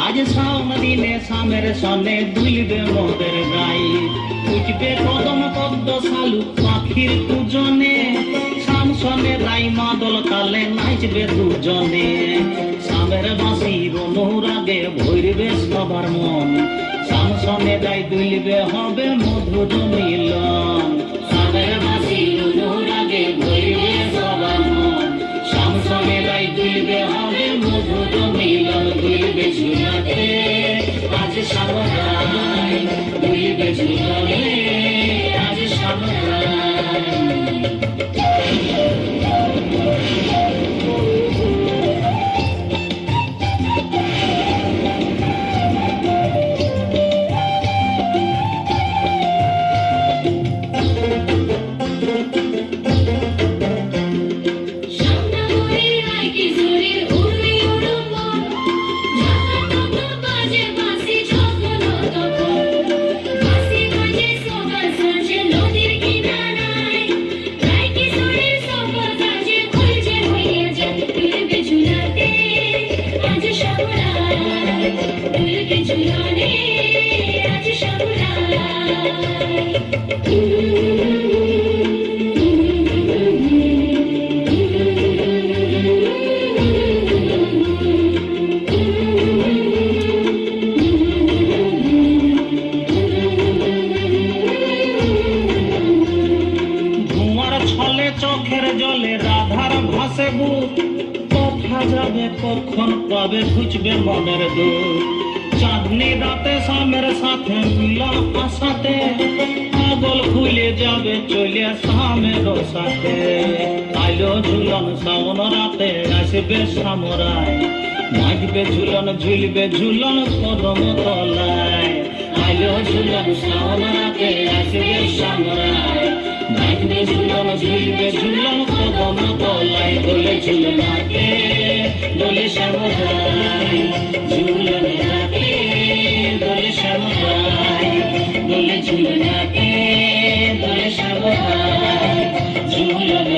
আজ শাওন দিনে শামের সনে দুলবে মোদের গাই, উঠবে কদম পদ্ম শালু পাখির পূজনে, শাম সনে রাই মাদল কালে নাচবে দুজনে, শামের বাঁশির অনুরাগে ভরবে সবার মন, শাম সনে রাই দুলবে হবে মধুর মিলন, শামের বাঁশির অনুরাগে ভরবে সবার মন, শাম সনে রাই দুলবে হবে মধুর মিলন, দুলবে ঝুলাতে আজ সামরাই, দুলবে ঝুলাতে আজ সামরাই। চোখের জলে রাধার ভাসে বুক, কথা যাবে কখন পাবে খুঁজবে মনের দুঃখ, চাঁদনি রাতে শামের সাথে মিলা আশাতে, পাগল খুলে যাবে চলে শামের সাথে, আইলো ঝুলন শাওন রাতে আসবে সামরাই, নাচবে ঝুলন ঝুলবে ঝুলন কদম তলায়, আইলো ঝুলন শাওন রাতে আসবে সামরাই, নাচবে ঝুলন ঝুলবে ঝুলন কদম তলায়, দোলে ঝুলনাতে দোলে সামরাই, ঝুলন রাতে দোলে সামরাই, দোলে ঝুলনাতে দোলে সামরাই, ঝুলন